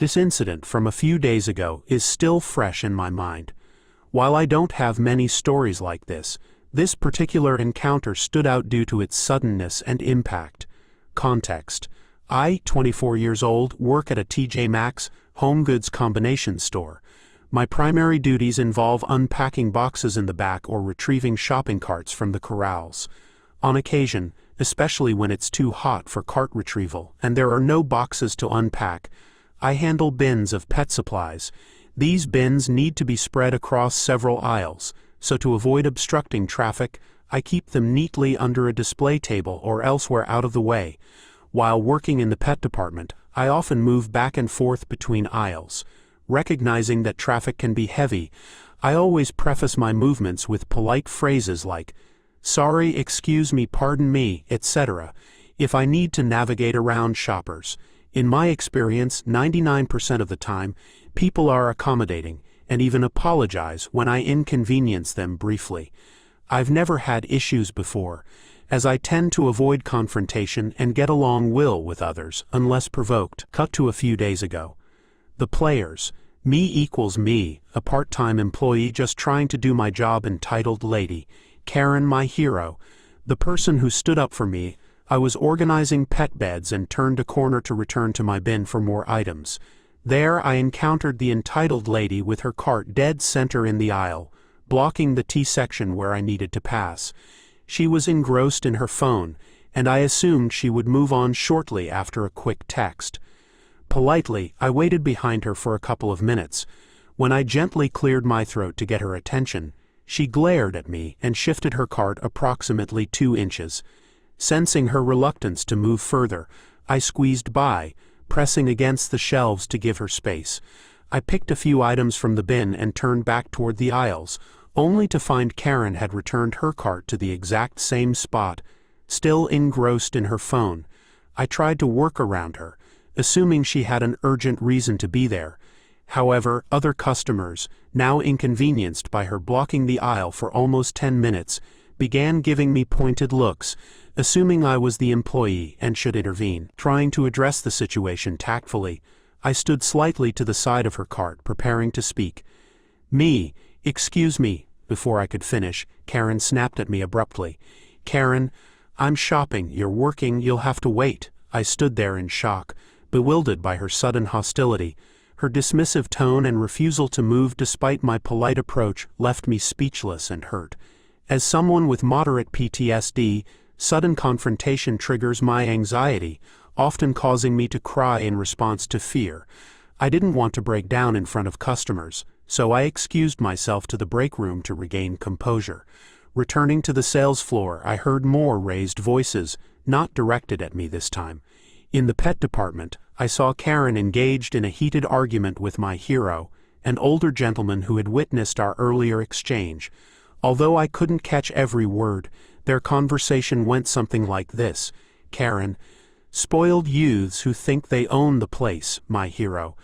This incident from a few days ago is still fresh in my mind. While I don't have many stories like this particular encounter stood out due to its suddenness and impact. Context: I, 24 years old, work at a TJ Maxx home goods combination store. My primary duties involve unpacking boxes in the back or retrieving shopping carts from the corrals. On occasion, especially when it's too hot for cart retrieval and there are no boxes to unpack, I handle bins of pet supplies. These bins need to be spread across several aisles, so to avoid obstructing traffic, I keep them neatly under a display table or elsewhere out of the way. While working in the pet department, I often move back and forth between aisles. Recognizing that traffic can be heavy, I always preface my movements with polite phrases like, "Sorry, excuse me, pardon me," etc., if I need to navigate around shoppers. In my experience, 99% of the time, people are accommodating and even apologize when I inconvenience them briefly. I've never had issues before, as I tend to avoid confrontation and get along well with others, unless provoked. Cut to a few days ago. The players. Me equals me, a part-time employee just trying to do my job, entitled lady. Karen, my hero, the person who stood up for me. I was organizing pet beds and turned a corner to return to my bin for more items. There I encountered the entitled lady with her cart dead center in the aisle, blocking the T-section where I needed to pass. She was engrossed in her phone, and I assumed she would move on shortly after a quick text. Politely, I waited behind her for a couple of minutes. When I gently cleared my throat to get her attention, she glared at me and shifted her cart approximately 2 inches. Sensing her reluctance to move further, I squeezed by, pressing against the shelves to give her space. I picked a few items from the bin and turned back toward the aisles, only to find Karen had returned her cart to the exact same spot, still engrossed in her phone. I tried to work around her, assuming she had an urgent reason to be there. However, other customers, now inconvenienced by her blocking the aisle for almost 10 minutes, began giving me pointed looks, assuming I was the employee and should intervene. Trying to address the situation tactfully, I stood slightly to the side of her cart, preparing to speak. Excuse me." Before I could finish, Karen snapped at me abruptly. "Karen, I'm shopping, you're working, you'll have to wait." I stood there in shock, bewildered by her sudden hostility. Her dismissive tone and refusal to move despite my polite approach left me speechless and hurt. As someone with moderate PTSD, sudden confrontation triggers my anxiety, often causing me to cry in response to fear. I didn't want to break down in front of customers, so I excused myself to the break room to regain composure. Returning to the sales floor, I heard more raised voices, not directed at me this time. In the pet department, I saw Karen engaged in a heated argument with my hero, an older gentleman who had witnessed our earlier exchange. Although I couldn't catch every word, their conversation went something like this. Karen: "Spoiled youths who think they own the place," my hero.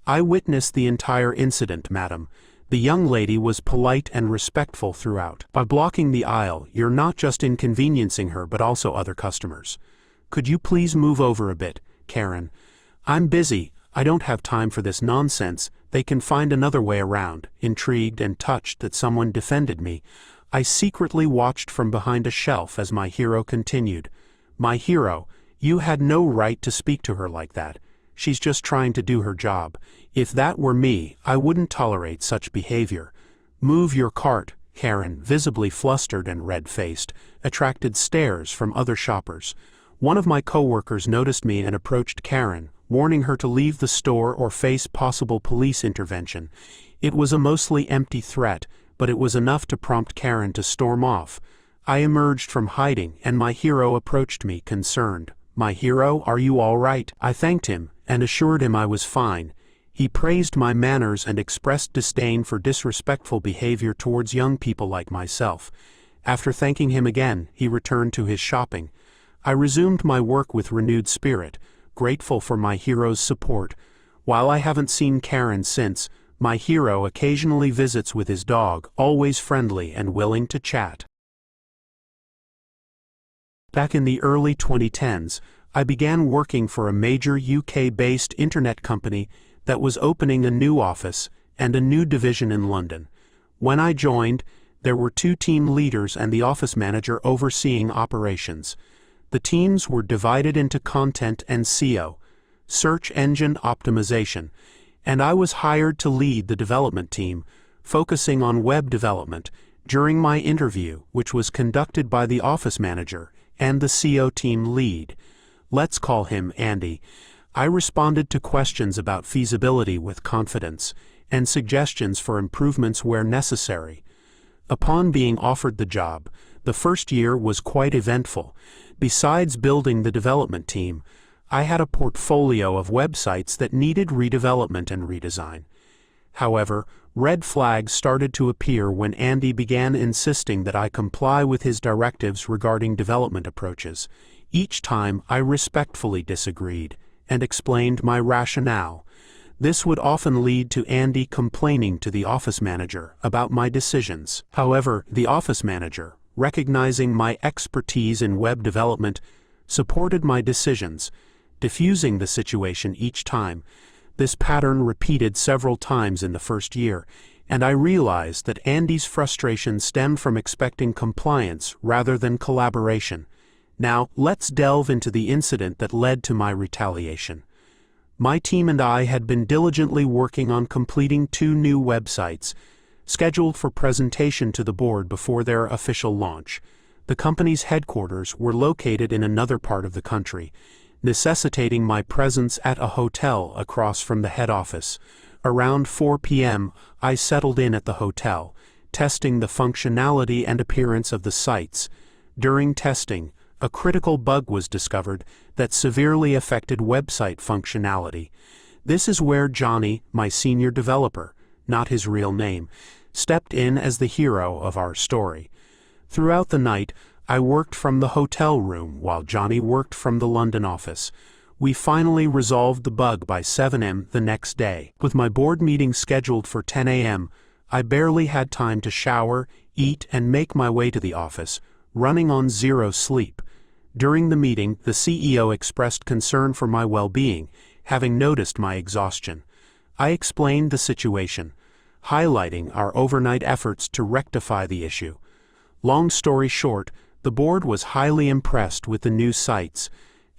"I witnessed the entire incident, madam. The young lady was polite and respectful throughout. By blocking the aisle, you're not just inconveniencing her but also other customers. Could you please move over a bit?" Karen: "I'm busy. I don't have time for this nonsense. They can find another way around." Intrigued and touched that someone defended me, I secretly watched from behind a shelf as my hero continued. "My hero, you had no right to speak to her like that. She's just trying to do her job. If that were me, I wouldn't tolerate such behavior. Move your cart." Karen, visibly flustered and red-faced, attracted stares from other shoppers. One of my coworkers noticed me and approached Karen, warning her to leave the store or face possible police intervention. It was a mostly empty threat, but it was enough to prompt Karen to storm off. I emerged from hiding and my hero approached me, concerned. "My hero, are you all right?" I thanked him and assured him I was fine. He praised my manners and expressed disdain for disrespectful behavior towards young people like myself. After thanking him again, he returned to his shopping. I resumed my work with renewed spirit, grateful for my hero's support. While I haven't seen Karen since, my hero occasionally visits with his dog, always friendly and willing to chat. Back in the early 2010s, I began working for a major UK-based internet company that was opening a new office and a new division in London. When I joined, there were 2 team leaders and the office manager overseeing operations. The teams were divided into content and SEO, search engine optimization, and I was hired to lead the development team, focusing on web development. During my interview, which was conducted by the office manager and the SEO team lead, let's call him Andy, I responded to questions about feasibility with confidence and suggestions for improvements where necessary. Upon being offered the job, the first year was quite eventful. Besides building the development team, I had a portfolio of websites that needed redevelopment and redesign. However, red flags started to appear when Andy began insisting that I comply with his directives regarding development approaches. Each time I respectfully disagreed and explained my rationale. This would often lead to Andy complaining to the office manager about my decisions. However, the office manager, recognizing my expertise in web development, supported my decisions, diffusing the situation each time. This pattern repeated several times in the first year, and I realized that Andy's frustration stemmed from expecting compliance rather than collaboration. Now, let's delve into the incident that led to my retaliation. My team and I had been diligently working on completing 2 new websites, scheduled for presentation to the board before their official launch. The company's headquarters were located in another part of the country, necessitating my presence at a hotel across from the head office. Around 4 p.m., I settled in at the hotel, testing the functionality and appearance of the sites. During testing, a critical bug was discovered that severely affected website functionality. This is where Johnny, my senior developer, not his real name, stepped in as the hero of our story. Throughout the night, I worked from the hotel room while Johnny worked from the London office. We finally resolved the bug by 7 a.m. the next day. With my board meeting scheduled for 10 a.m., I barely had time to shower, eat, and make my way to the office, running on 0 sleep. During the meeting, the CEO expressed concern for my well-being, having noticed my exhaustion. I explained the situation, highlighting our overnight efforts to rectify the issue. Long story short, the board was highly impressed with the new sites.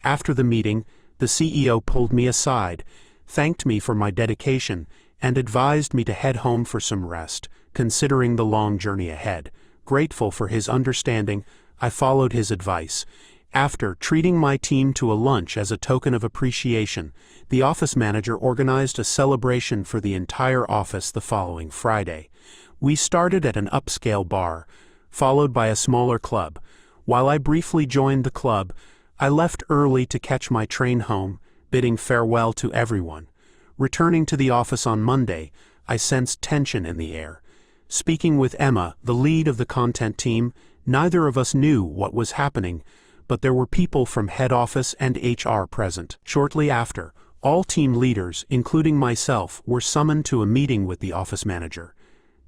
After the meeting, the CEO pulled me aside, thanked me for my dedication, and advised me to head home for some rest, considering the long journey ahead. Grateful for his understanding, I followed his advice. After treating my team to a lunch as a token of appreciation, the office manager organized a celebration for the entire office the following Friday. We started at an upscale bar, followed by a smaller club. While I briefly joined the club, I left early to catch my train home, bidding farewell to everyone. Returning to the office on Monday, I sensed tension in the air. Speaking with Emma, the lead of the content team, neither of us knew what was happening, but there were people from head office and HR present. Shortly after, all team leaders, including myself, were summoned to a meeting with the office manager.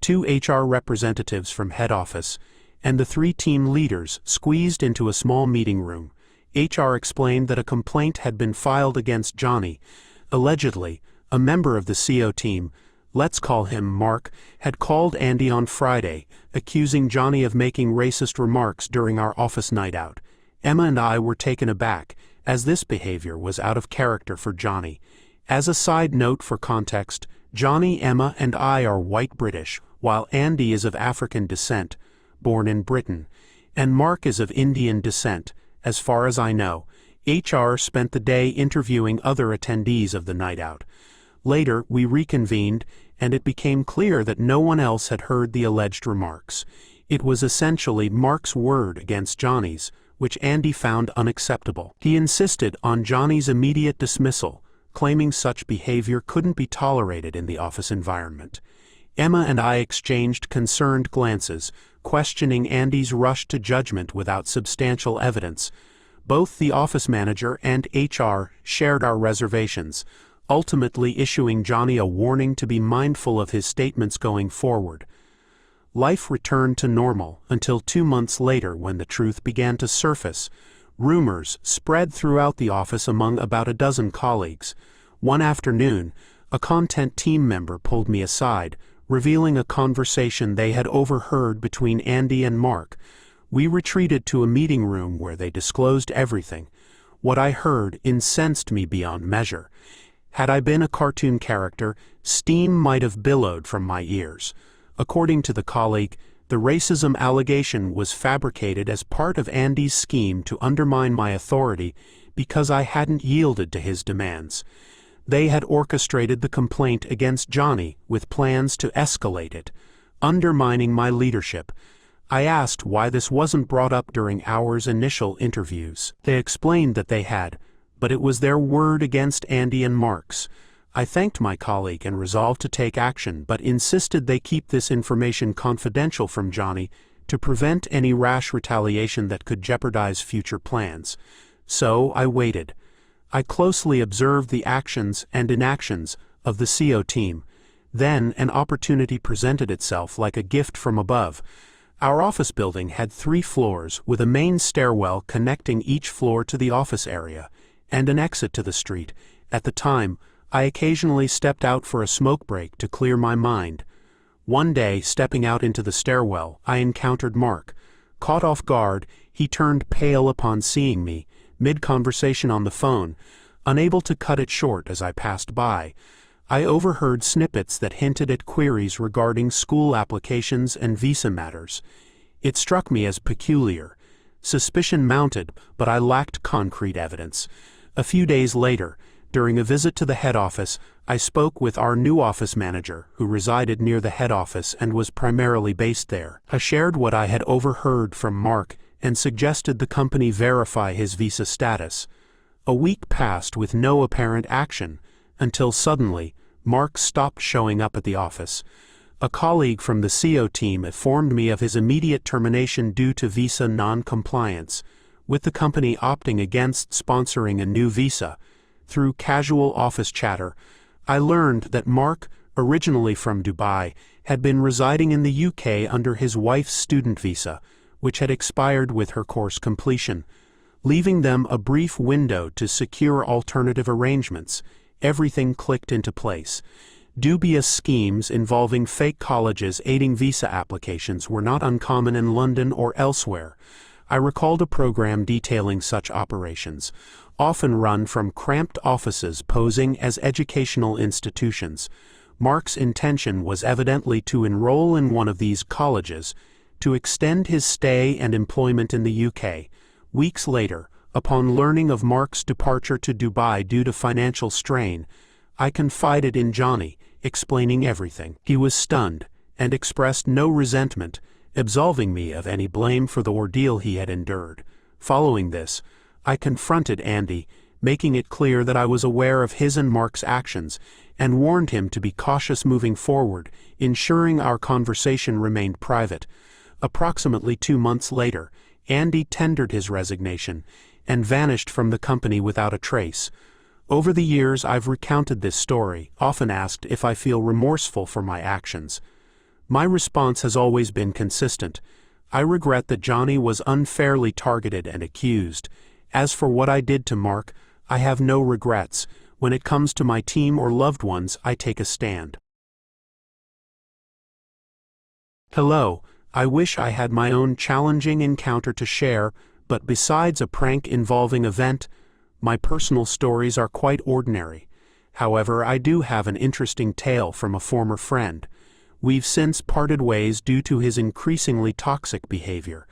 2 HR representatives from head office, and the 3 team leaders squeezed into a small meeting room. HR explained that a complaint had been filed against Johnny. Allegedly, a member of the SEO team, let's call him Mark, had called Andy on Friday, accusing Johnny of making racist remarks during our office night out. Emma and I were taken aback, as this behavior was out of character for Johnny. As a side note for context, Johnny, Emma, and I are white British, while Andy is of African descent, born in Britain, and Mark is of Indian descent. As far as I know, HR spent the day interviewing other attendees of the night out. Later, we reconvened, and it became clear that no one else had heard the alleged remarks. It was essentially Mark's word against Johnny's, which Andy found unacceptable. He insisted on Johnny's immediate dismissal, claiming such behavior couldn't be tolerated in the office environment. Emma and I exchanged concerned glances, questioning Andy's rush to judgment without substantial evidence. Both the office manager and HR shared our reservations, ultimately issuing Johnny a warning to be mindful of his statements going forward. Life returned to normal until 2 months later when the truth began to surface. Rumors spread throughout the office among about a dozen colleagues. One afternoon, A content team member pulled me aside, revealing a conversation they had overheard between Andy and Mark. We retreated to a meeting room where they disclosed everything. What I heard incensed me beyond measure. Had I been a cartoon character, steam might have billowed from my ears. According to the colleague, the racism allegation was fabricated as part of Andy's scheme to undermine my authority because I hadn't yielded to his demands. They had orchestrated the complaint against Johnny with plans to escalate it, undermining my leadership. I asked why this wasn't brought up during our initial interviews. They explained that they had, but it was their word against Andy and Mark's. I thanked my colleague and resolved to take action, but insisted they keep this information confidential from Johnny to prevent any rash retaliation that could jeopardize future plans. So I waited. I closely observed the actions and inactions of the CO team. Then an opportunity presented itself like a gift from above. Our office building had 3 floors with a main stairwell connecting each floor to the office area, and an exit to the street. At the time, I occasionally stepped out for a smoke break to clear my mind. One day, stepping out into the stairwell, I encountered Mark. Caught off guard, he turned pale upon seeing me, mid-conversation on the phone, unable to cut it short as I passed by. I overheard snippets that hinted at queries regarding school applications and visa matters. It struck me as peculiar. Suspicion mounted, but I lacked concrete evidence. A few days later, during a visit to the head office, I spoke with our new office manager, who resided near the head office and was primarily based there. I shared what I had overheard from Mark and suggested the company verify his visa status. A week passed with no apparent action, until suddenly, Mark stopped showing up at the office. A colleague from the CO team informed me of his immediate termination due to visa non-compliance, with the company opting against sponsoring a new visa. Through casual office chatter, I learned that Mark, originally from Dubai, had been residing in the UK under his wife's student visa, which had expired with her course completion. Leaving them a brief window to secure alternative arrangements, everything clicked into place. Dubious schemes involving fake colleges aiding visa applications were not uncommon in London or elsewhere. I recalled a program detailing such operations, often run from cramped offices posing as educational institutions. Mark's intention was evidently to enroll in one of these colleges, to extend his stay and employment in the UK. Weeks later, upon learning of Mark's departure to Dubai due to financial strain, I confided in Johnny, explaining everything. He was stunned, and expressed no resentment, absolving me of any blame for the ordeal he had endured. Following this, I confronted Andy, making it clear that I was aware of his and Mark's actions, and warned him to be cautious moving forward, ensuring our conversation remained private. Approximately 2 months later, Andy tendered his resignation, and vanished from the company without a trace. Over the years I've recounted this story, often asked if I feel remorseful for my actions. My response has always been consistent. I regret that Johnny was unfairly targeted and accused. As for what I did to Mark, I have no regrets. When it comes to my team or loved ones, I take a stand. Hello, I wish I had my own challenging encounter to share, but besides a prank involving event, my personal stories are quite ordinary. However, I do have an interesting tale from a former friend. We've since parted ways due to his increasingly toxic behavior,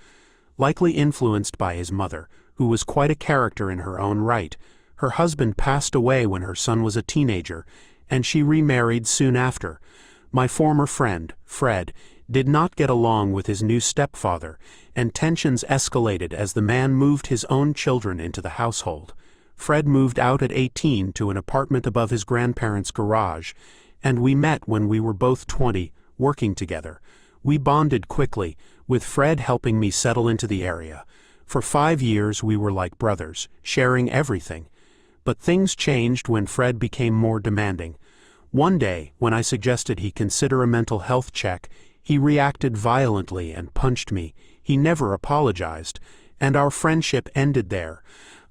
likely influenced by his mother, who was quite a character in her own right. Her husband passed away when her son was a teenager, and she remarried soon after. My former friend, Fred, did not get along with his new stepfather, and tensions escalated as the man moved his own children into the household. Fred moved out at 18 to an apartment above his grandparents' garage, and we met when we were both 20, working together. We bonded quickly, with Fred helping me settle into the area. For 5 years we were like brothers, sharing everything. But things changed when Fred became more demanding. One day, when I suggested he consider a mental health check, he reacted violently and punched me. He never apologized, and our friendship ended there.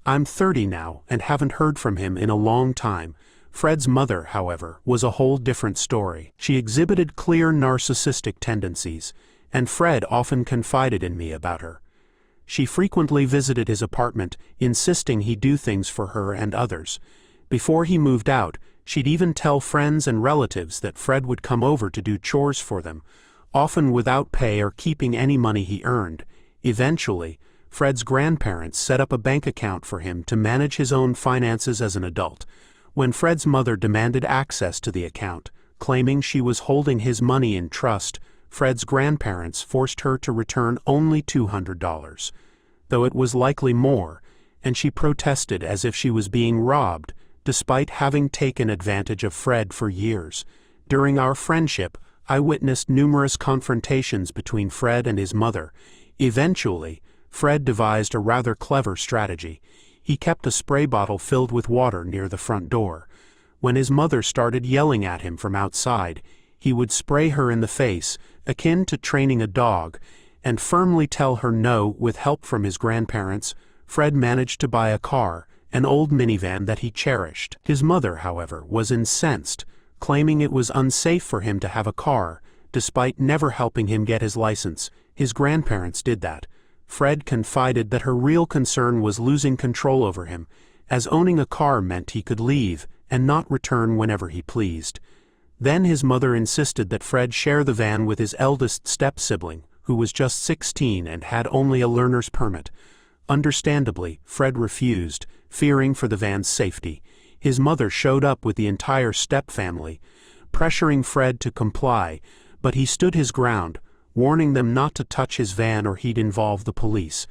I'm 30 now and haven't heard from him in a long time. Fred's mother, however, was a whole different story. She exhibited clear narcissistic tendencies, and Fred often confided in me about her. She frequently visited his apartment, insisting he do things for her and others. Before he moved out, she'd even tell friends and relatives that Fred would come over to do chores for them, often without pay or keeping any money he earned. Eventually, Fred's grandparents set up a bank account for him to manage his own finances as an adult. When Fred's mother demanded access to the account, claiming she was holding his money in trust, Fred's grandparents forced her to return only $200, though it was likely more, and she protested as if she was being robbed, despite having taken advantage of Fred for years. During our friendship, I witnessed numerous confrontations between Fred and his mother. Eventually, Fred devised a rather clever strategy. He kept a spray bottle filled with water near the front door. When his mother started yelling at him from outside, he would spray her in the face, akin to training a dog, and firmly tell her no. With help from his grandparents, Fred managed to buy a car, an old minivan that he cherished. His mother, however, was incensed, claiming it was unsafe for him to have a car, despite never helping him get his license. His grandparents did that. Fred confided that her real concern was losing control over him, as owning a car meant he could leave and not return whenever he pleased. Then his mother insisted that Fred share the van with his eldest step-sibling, who was just 16 and had only a learner's permit. Understandably, Fred refused, fearing for the van's safety. His mother showed up with the entire step-family, pressuring Fred to comply, but he stood his ground, warning them not to touch his van or he'd involve the police.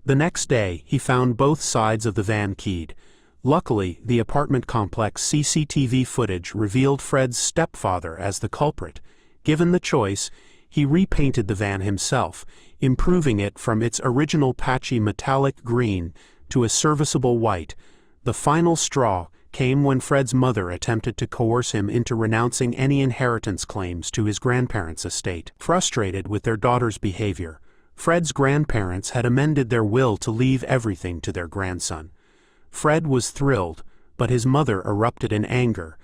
The next day, he found both sides of the van keyed. Luckily, the apartment complex CCTV footage revealed Fred's stepfather as the culprit. Given the choice, he repainted the van himself, improving it from its original patchy metallic green to a serviceable white. The final straw came when Fred's mother attempted to coerce him into renouncing any inheritance claims to his grandparents' estate. Frustrated with their daughter's behavior, Fred's grandparents had amended their will to leave everything to their grandson. Fred was thrilled, but his mother erupted in anger.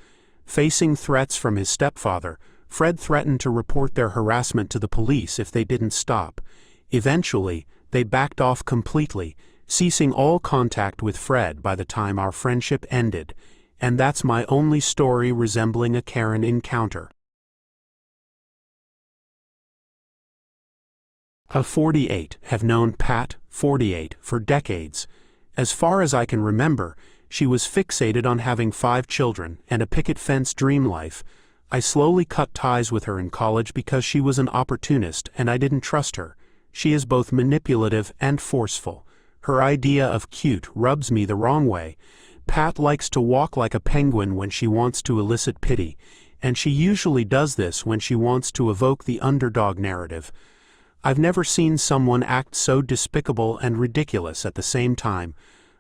Facing threats from his stepfather, Fred threatened to report their harassment to the police if they didn't stop. Eventually, they backed off completely, ceasing all contact with Fred by the time our friendship ended, and that's my only story resembling a Karen encounter. A 48 have known Pat, 48, for decades. As far as I can remember, she was fixated on having 5 children and a picket fence dream life. I slowly cut ties with her in college because she was an opportunist and I didn't trust her. She is both manipulative and forceful. Her idea of cute rubs me the wrong way. Pat likes to walk like a penguin when she wants to elicit pity, and she usually does this when she wants to evoke the underdog narrative. I've never seen someone act so despicable and ridiculous at the same time.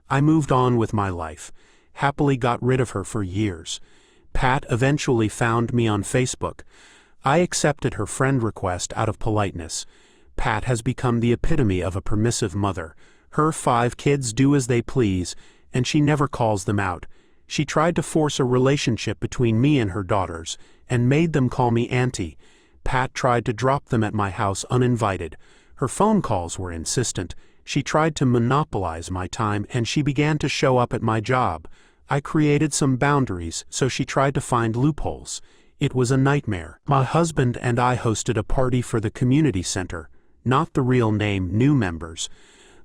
I moved on with my life, happily got rid of her for years. Pat eventually found me on Facebook. I accepted her friend request out of politeness. Pat has become the epitome of a permissive mother. Her 5 kids do as they please, and she never calls them out. She tried to force a relationship between me and her daughters, and made them call me auntie. Pat tried to drop them at my house uninvited. Her phone calls were insistent. She tried to monopolize my time, and she began to show up at my job. I created some boundaries, so she tried to find loopholes. It was a nightmare. My husband and I hosted a party for the community center, not the real name, new members.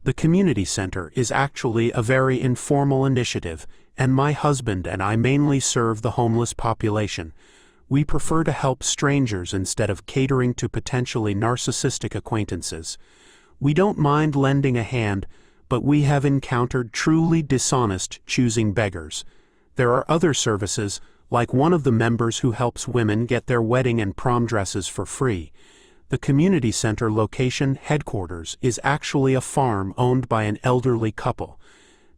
The community center is actually a very informal initiative, and my husband and I mainly serve the homeless population. We prefer to help strangers instead of catering to potentially narcissistic acquaintances. We don't mind lending a hand, but we have encountered truly dishonest choosing beggars. There are other services, like one of the members who helps women get their wedding and prom dresses for free. The community center location headquarters is actually a farm owned by an elderly couple.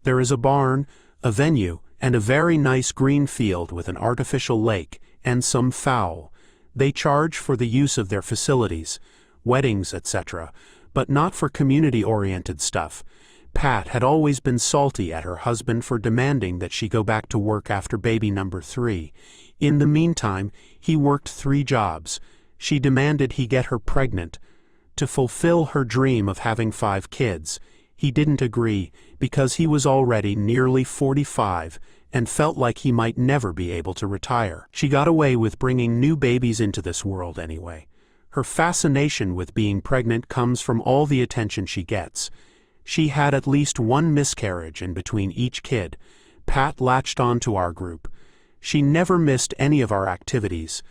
There is a barn, a venue, and a very nice green field with an artificial lake and some fowl. They charge for the use of their facilities, weddings, etc., but not for community-oriented stuff. Pat had always been salty at her husband for demanding that she go back to work after baby number 3. In the meantime, he worked 3 jobs. She demanded he get her pregnant to fulfill her dream of having 5 kids. He didn't agree because he was already nearly 45 and felt like he might never be able to retire. She got away with bringing new babies into this world anyway. Her fascination with being pregnant comes from all the attention she gets. She had at least 1 miscarriage in between each kid. Pat latched on to our group. She never missed any of our activities.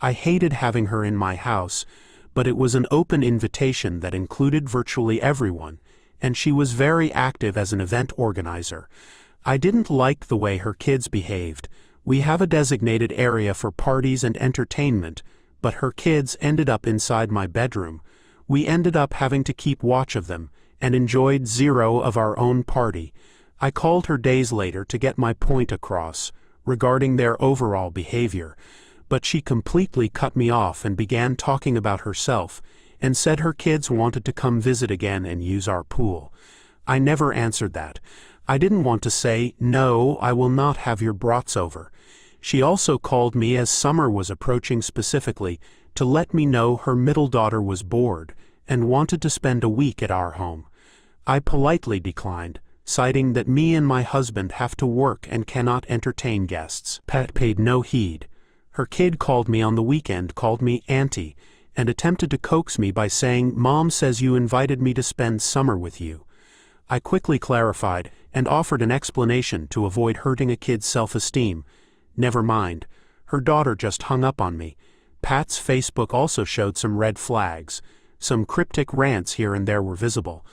I hated having her in my house, but it was an open invitation that included virtually everyone, and she was very active as an event organizer. I didn't like the way her kids behaved. We have a designated area for parties and entertainment, but her kids ended up inside my bedroom. We ended up having to keep watch of them, and enjoyed 0 of our own party. I called her days later to get my point across regarding their overall behavior, but she completely cut me off and began talking about herself, and said her kids wanted to come visit again and use our pool. I never answered that. I didn't want to say, "No, I will not have your brats over." She also called me as summer was approaching specifically to let me know her middle daughter was bored and wanted to spend a week at our home. I politely declined, citing that me and my husband have to work and cannot entertain guests. Pat paid no heed. Her kid called me on the weekend, called me auntie, and attempted to coax me by saying, "Mom says you invited me to spend summer with you." I quickly clarified and offered an explanation to avoid hurting a kid's self-esteem. Never mind. Her daughter just hung up on me. Pat's Facebook also showed some red flags. Some cryptic rants here and there were visible,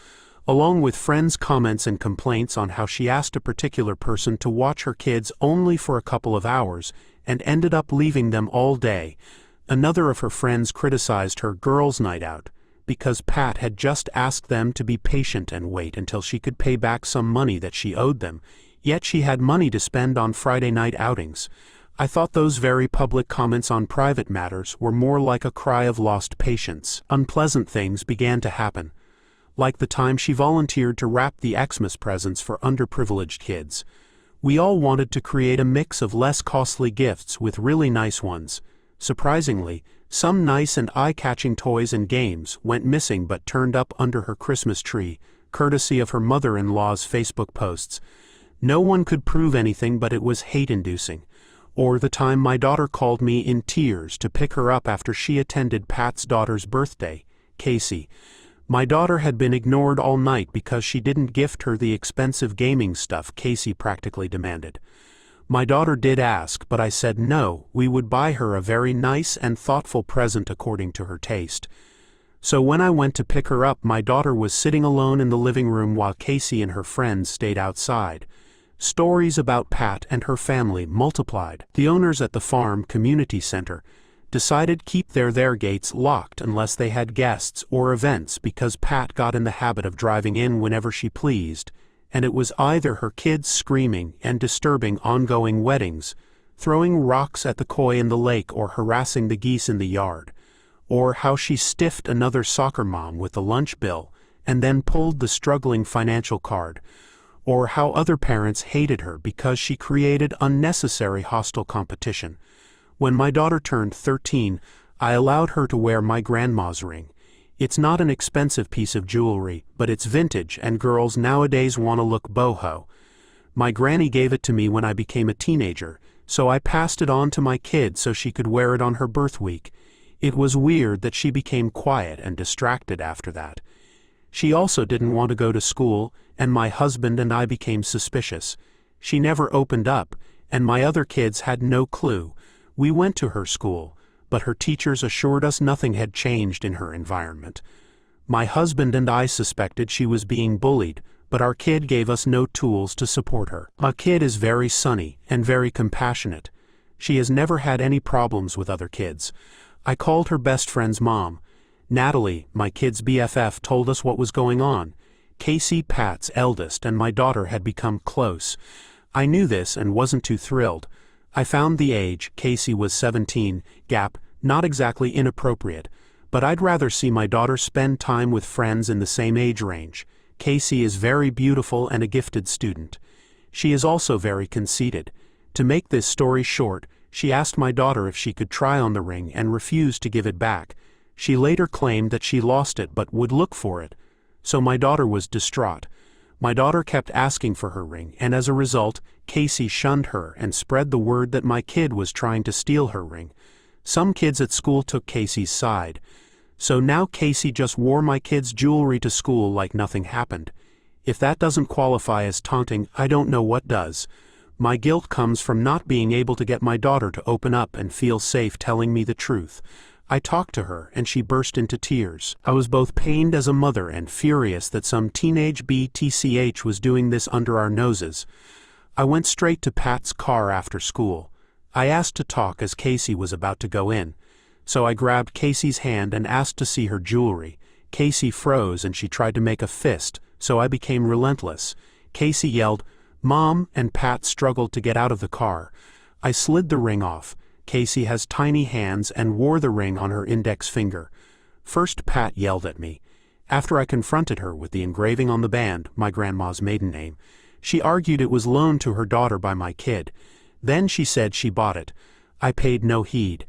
along with friends' comments and complaints on how she asked a particular person to watch her kids only for a couple of hours and ended up leaving them all day. Another of her friends criticized her girls' night out because Pat had just asked them to be patient and wait until she could pay back some money that she owed them, yet she had money to spend on Friday night outings. I thought those very public comments on private matters were more like a cry of lost patience. Unpleasant things began to happen, like the time she volunteered to wrap the Xmas presents for underprivileged kids. We all wanted to create a mix of less costly gifts with really nice ones. Surprisingly, some nice and eye-catching toys and games went missing but turned up under her Christmas tree, courtesy of her mother-in-law's Facebook posts. No one could prove anything, but it was hate-inducing. Or the time my daughter called me in tears to pick her up after she attended Pat's daughter's birthday, Casey. My daughter had been ignored all night because she didn't gift her the expensive gaming stuff Casey practically demanded. My daughter did ask, but I said no, we would buy her a very nice and thoughtful present according to her taste. So when I went to pick her up, my daughter was sitting alone in the living room while Casey and her friends stayed outside. Stories about Pat and her family multiplied. The owners at the farm community center decided keep their gates locked unless they had guests or events because Pat got in the habit of driving in whenever she pleased, and it was either her kids screaming and disturbing ongoing weddings, throwing rocks at the koi in the lake or harassing the geese in the yard, or how she stiffed another soccer mom with the lunch bill and then pulled the struggling financial card, or how other parents hated her because she created unnecessary hostile competition. When my daughter turned 13, I allowed her to wear my grandma's ring. It's not an expensive piece of jewelry, but it's vintage and girls nowadays want to look boho. My granny gave it to me when I became a teenager, so I passed it on to my kid so she could wear it on her birth week. It was weird that she became quiet and distracted after that. She also didn't want to go to school, and my husband and I became suspicious. She never opened up, and my other kids had no clue. We went to her school, but her teachers assured us nothing had changed in her environment. My husband and I suspected she was being bullied, but our kid gave us no tools to support her. Our kid is very sunny and very compassionate. She has never had any problems with other kids. I called her best friend's mom. Natalie, my kid's BFF, told us what was going on. Casey, Pat's eldest, and my daughter had become close. I knew this and wasn't too thrilled. I found the age, Casey was 17, gap, not exactly inappropriate, but I'd rather see my daughter spend time with friends in the same age range. Casey is very beautiful and a gifted student. She is also very conceited. To make this story short, she asked my daughter if she could try on the ring and refused to give it back. She later claimed that she lost it but would look for it. So my daughter was distraught. My daughter kept asking for her ring, and as a result, Casey shunned her and spread the word that my kid was trying to steal her ring. Some kids at school took Casey's side. So now Casey just wore my kid's jewelry to school like nothing happened. If that doesn't qualify as taunting, I don't know what does. My guilt comes from not being able to get my daughter to open up and feel safe telling me the truth. I talked to her and she burst into tears. I was both pained as a mother and furious that some teenage BTCH was doing this under our noses. I went straight to Pat's car after school. I asked to talk as Casey was about to go in. So I grabbed Casey's hand and asked to see her jewelry. Casey froze and she tried to make a fist, so I became relentless. Casey yelled, "Mom," and Pat struggled to get out of the car. I slid the ring off. Casey has tiny hands and wore the ring on her index finger. First Pat yelled at me. After I confronted her with the engraving on the band, my grandma's maiden name, she argued it was loaned to her daughter by my kid. Then she said she bought it. I paid no heed.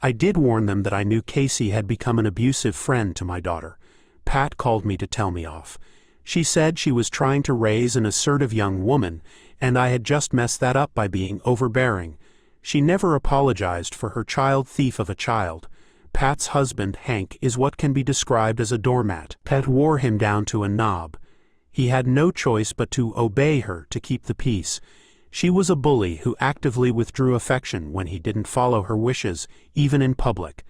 I did warn them that I knew Casey had become an abusive friend to my daughter. Pat called me to tell me off. She said she was trying to raise an assertive young woman, and I had just messed that up by being overbearing. She never apologized for her child thief of a child. Pat's husband, Hank, is what can be described as a doormat. Pat wore him down to a knob. He had no choice but to obey her to keep the peace. She was a bully who actively withdrew affection when he didn't follow her wishes, even in public.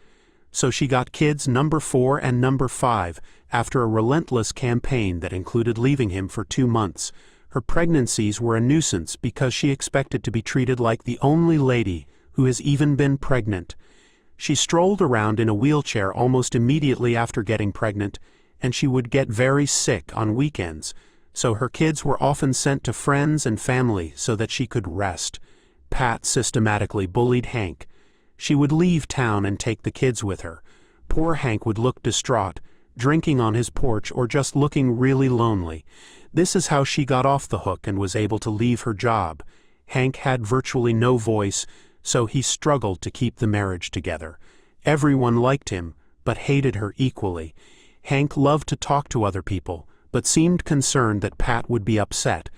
So she got kids number 4 and number 5 after a relentless campaign that included leaving him for 2 months. Her pregnancies were a nuisance because she expected to be treated like the only lady who has even been pregnant. She strolled around in a wheelchair almost immediately after getting pregnant, and she would get very sick on weekends, so her kids were often sent to friends and family so that she could rest. Pat systematically bullied Hank. She would leave town and take the kids with her. Poor Hank would look distraught, drinking on his porch or just looking really lonely. This is how she got off the hook and was able to leave her job. Hank had virtually no voice, so he struggled to keep the marriage together. Everyone liked him, but hated her equally. Hank loved to talk to other people, but seemed concerned that Pat would be upset.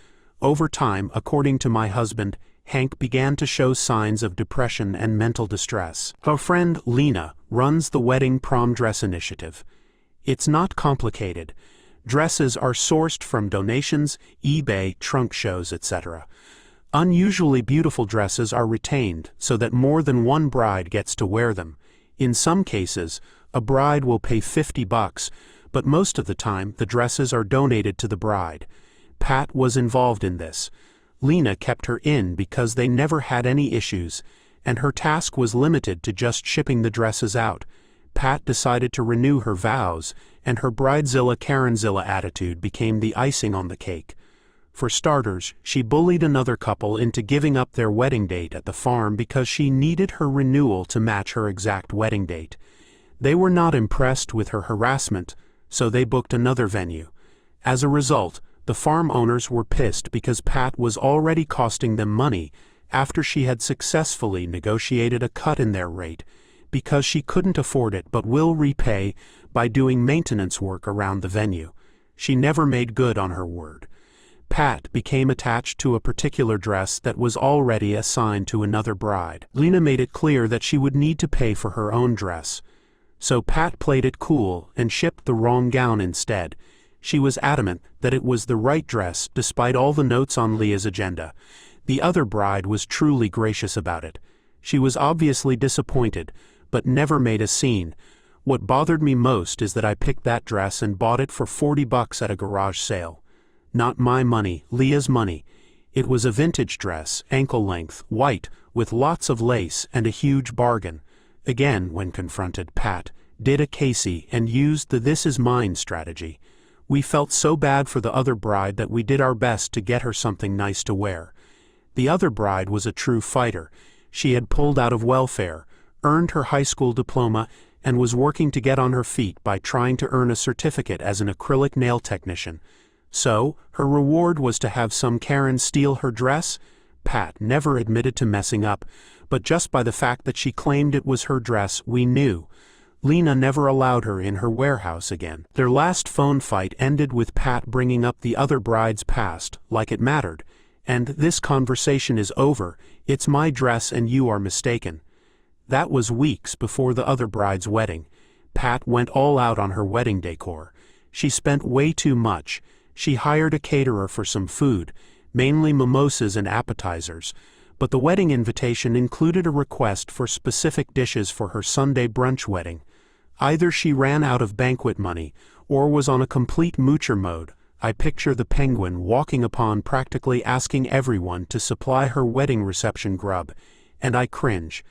Over time, according to my husband, Hank began to show signs of depression and mental distress. Our friend Lena runs the Wedding Prom Dress Initiative. It's not complicated. Dresses are sourced from donations, eBay, trunk shows, etc. Unusually beautiful dresses are retained so that more than one bride gets to wear them. In some cases, a bride will pay $50, but most of the time the dresses are donated to the bride. Pat was involved in this. Lena kept her in because they never had any issues, and her task was limited to just shipping the dresses out. Pat decided to renew her vows, and her bridezilla Karenzilla attitude became the icing on the cake. For starters, she bullied another couple into giving up their wedding date at the farm because she needed her renewal to match her exact wedding date. They were not impressed with her harassment, so they booked another venue. As a result, the farm owners were pissed because Pat was already costing them money after she had successfully negotiated a cut in their rate, because she couldn't afford it but will repay by doing maintenance work around the venue. She never made good on her word. Pat became attached to a particular dress that was already assigned to another bride. Lena made it clear that she would need to pay for her own dress. So Pat played it cool and shipped the wrong gown instead. She was adamant that it was the right dress despite all the notes on Leah's agenda. The other bride was truly gracious about it. She was obviously disappointed, but never made a scene. What bothered me most is that I picked that dress and bought it for $40 at a garage sale. Not my money, Leah's money. It was a vintage dress, ankle length, white, with lots of lace and a huge bargain. Again, when confronted, Pat did a Casey and used the "this is mine" strategy. We felt so bad for the other bride that we did our best to get her something nice to wear. The other bride was a true fighter. She had pulled out of welfare, earned her high school diploma, and was working to get on her feet by trying to earn a certificate as an acrylic nail technician. So, her reward was to have some Karen steal her dress? Pat never admitted to messing up, but just by the fact that she claimed it was her dress, we knew. Lena never allowed her in her warehouse again. Their last phone fight ended with Pat bringing up the other bride's past, like it mattered. And this conversation is over, it's my dress and you are mistaken. That was weeks before the other bride's wedding. Pat went all out on her wedding decor. She spent way too much. She hired a caterer for some food, mainly mimosas and appetizers, but the wedding invitation included a request for specific dishes for her Sunday brunch wedding. Either she ran out of banquet money, or was on a complete moocher mode. I picture the penguin walking upon practically asking everyone to supply her wedding reception grub, and I cringe.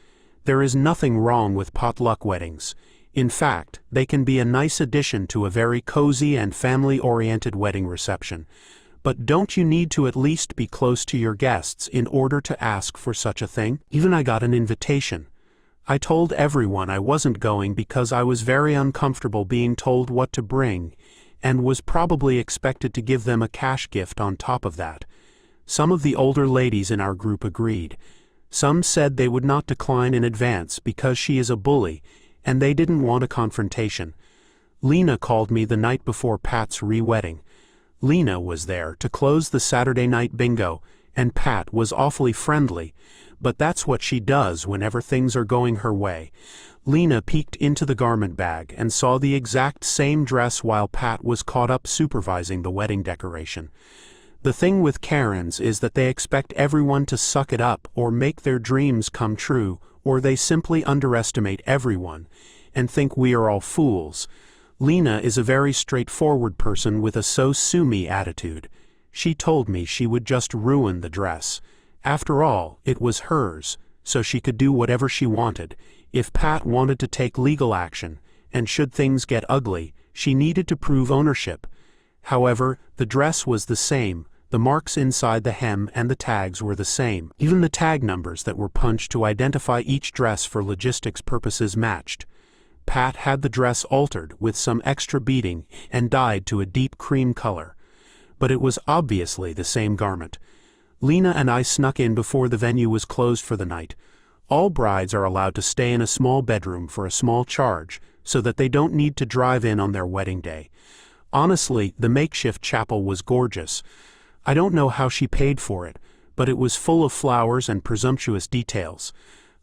There is nothing wrong with potluck weddings. In fact, they can be a nice addition to a very cozy and family-oriented wedding reception. But don't you need to at least be close to your guests in order to ask for such a thing? Even I got an invitation. I told everyone I wasn't going because I was very uncomfortable being told what to bring, and was probably expected to give them a cash gift on top of that. Some of the older ladies in our group agreed. Some said they would not decline in advance because she is a bully, and they didn't want a confrontation. Lena called me the night before Pat's re-wedding. Lena was there to close the Saturday night bingo, and Pat was awfully friendly, but that's what she does whenever things are going her way. Lena peeked into the garment bag and saw the exact same dress while Pat was caught up supervising the wedding decoration. The thing with Karens is that they expect everyone to suck it up or make their dreams come true, or they simply underestimate everyone and think we are all fools. Lena is a very straightforward person with a so-sue-me attitude. She told me she would just ruin the dress. After all, it was hers, so she could do whatever she wanted. If Pat wanted to take legal action, and should things get ugly, she needed to prove ownership. However, the dress was the same. The marks inside the hem and the tags were the same. Even the tag numbers that were punched to identify each dress for logistics purposes matched. Pat had the dress altered with some extra beading and dyed to a deep cream color. But it was obviously the same garment. Lena and I snuck in before the venue was closed for the night. All brides are allowed to stay in a small bedroom for a small charge, so that they don't need to drive in on their wedding day. Honestly, the makeshift chapel was gorgeous. I don't know how she paid for it, but it was full of flowers and presumptuous details.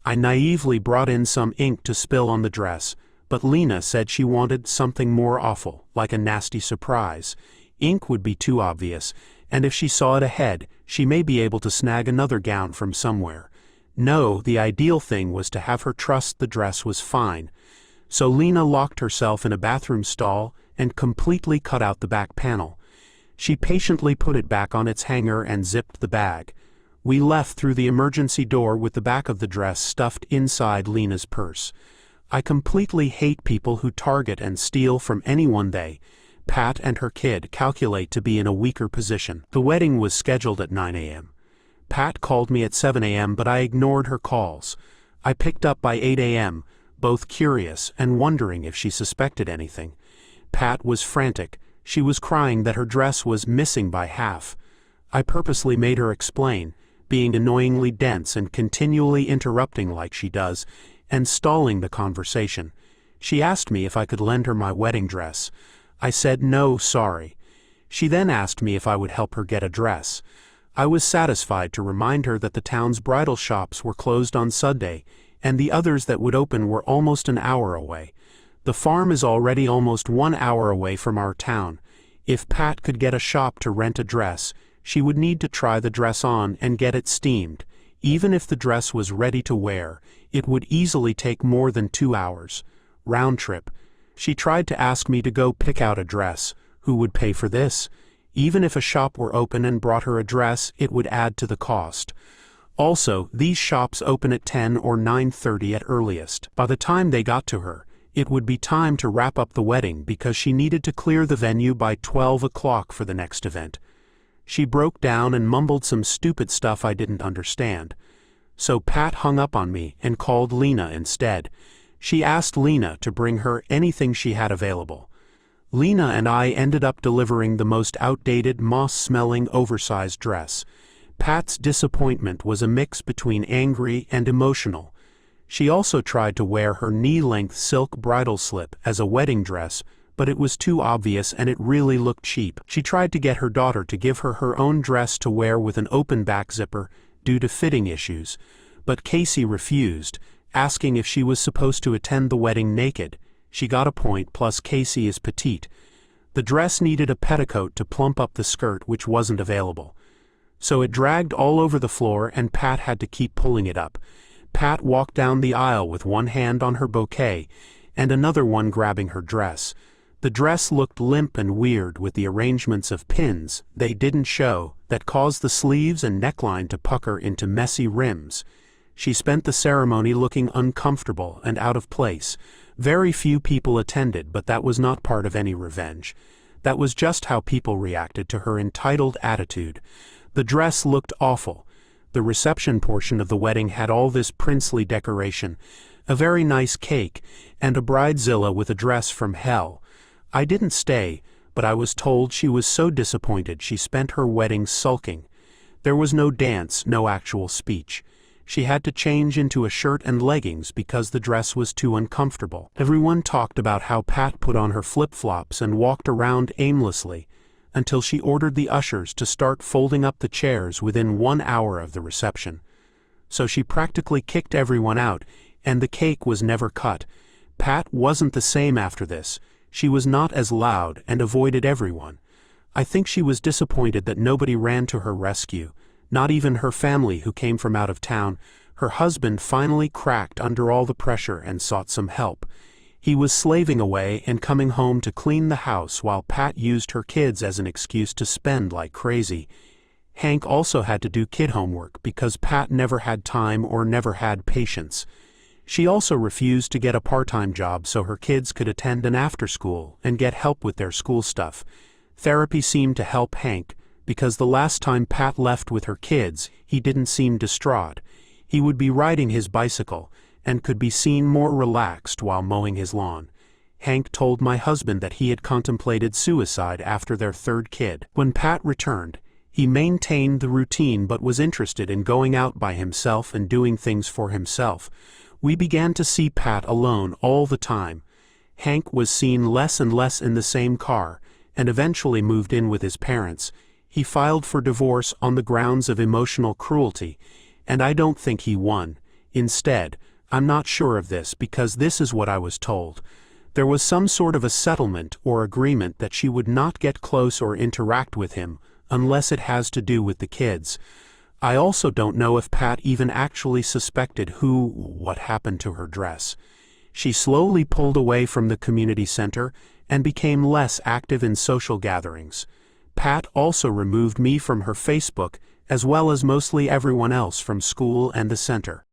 I naively brought in some ink to spill on the dress, but Lena said she wanted something more awful, like a nasty surprise. Ink would be too obvious, and if she saw it ahead, she may be able to snag another gown from somewhere. No, the ideal thing was to have her trust the dress was fine. So Lena locked herself in a bathroom stall and completely cut out the back panel. She patiently put it back on its hanger and zipped the bag. We left through the emergency door with the back of the dress stuffed inside Lena's purse. I completely hate people who target and steal from anyone they, Pat and her kid, calculate to be in a weaker position. The wedding was scheduled at 9 a.m. Pat called me at 7 a.m., but I ignored her calls. I picked up by 8 a.m., both curious and wondering if she suspected anything. Pat was frantic. She was crying that her dress was missing by half. I purposely made her explain, being annoyingly dense and continually interrupting like she does, and stalling the conversation. She asked me if I could lend her my wedding dress. I said no, sorry. She then asked me if I would help her get a dress. I was satisfied to remind her that the town's bridal shops were closed on Sunday, and the others that would open were almost an hour away. The farm is already almost 1 hour away from our town. If Pat could get a shop to rent a dress, she would need to try the dress on and get it steamed. Even if the dress was ready to wear, it would easily take more than 2 hours. Round trip. She tried to ask me to go pick out a dress. Who would pay for this? Even if a shop were open and brought her a dress, it would add to the cost. Also, these shops open at 10 or 9:30 at earliest. By the time they got to her, it would be time to wrap up the wedding because she needed to clear the venue by 12 o'clock for the next event. She broke down and mumbled some stupid stuff I didn't understand. So Pat hung up on me and called Lena instead. She asked Lena to bring her anything she had available. Lena and I ended up delivering the most outdated, moss-smelling, oversized dress. Pat's disappointment was a mix between angry and emotional. She also tried to wear her knee-length silk bridal slip as a wedding dress, but it was too obvious and it really looked cheap. She tried to get her daughter to give her her own dress to wear with an open back zipper due to fitting issues, but Casey refused, asking if she was supposed to attend the wedding naked. She got a point, plus Casey is petite. The dress needed a petticoat to plump up the skirt, which wasn't available. So it dragged all over the floor and Pat had to keep pulling it up. Pat walked down the aisle with one hand on her bouquet and another one grabbing her dress. The dress looked limp and weird with the arrangements of pins they didn't show that caused the sleeves and neckline to pucker into messy rims. She spent the ceremony looking uncomfortable and out of place. Very few people attended, but that was not part of any revenge. That was just how people reacted to her entitled attitude. The dress looked awful. The reception portion of the wedding had all this princely decoration, a very nice cake, and a bridezilla with a dress from hell. I didn't stay, but I was told she was so disappointed she spent her wedding sulking. There was no dance, no actual speech. She had to change into a shirt and leggings because the dress was too uncomfortable. Everyone talked about how Pat put on her flip-flops and walked around aimlessly, until she ordered the ushers to start folding up the chairs within 1 hour of the reception. So she practically kicked everyone out, and the cake was never cut. Pat wasn't the same after this. She was not as loud and avoided everyone. I think she was disappointed that nobody ran to her rescue, not even her family who came from out of town. Her husband finally cracked under all the pressure and sought some help. He was slaving away and coming home to clean the house while Pat used her kids as an excuse to spend like crazy. Hank also had to do kid homework because Pat never had time or never had patience. She also refused to get a part-time job so her kids could attend an after-school and get help with their school stuff. Therapy seemed to help Hank, because the last time Pat left with her kids, he didn't seem distraught. He would be riding his bicycle, and could be seen more relaxed while mowing his lawn. Hank told my husband that he had contemplated suicide after their third kid. When Pat returned, he maintained the routine but was interested in going out by himself and doing things for himself. We began to see Pat alone all the time. Hank was seen less and less in the same car, and eventually moved in with his parents. He filed for divorce on the grounds of emotional cruelty, and I don't think he won. Instead, I'm not sure of this because this is what I was told. There was some sort of a settlement or agreement that she would not get close or interact with him unless it has to do with the kids. I also don't know if Pat even actually suspected what happened to her dress. She slowly pulled away from the community center and became less active in social gatherings. Pat also removed me from her Facebook, as well as mostly everyone else from school and the center.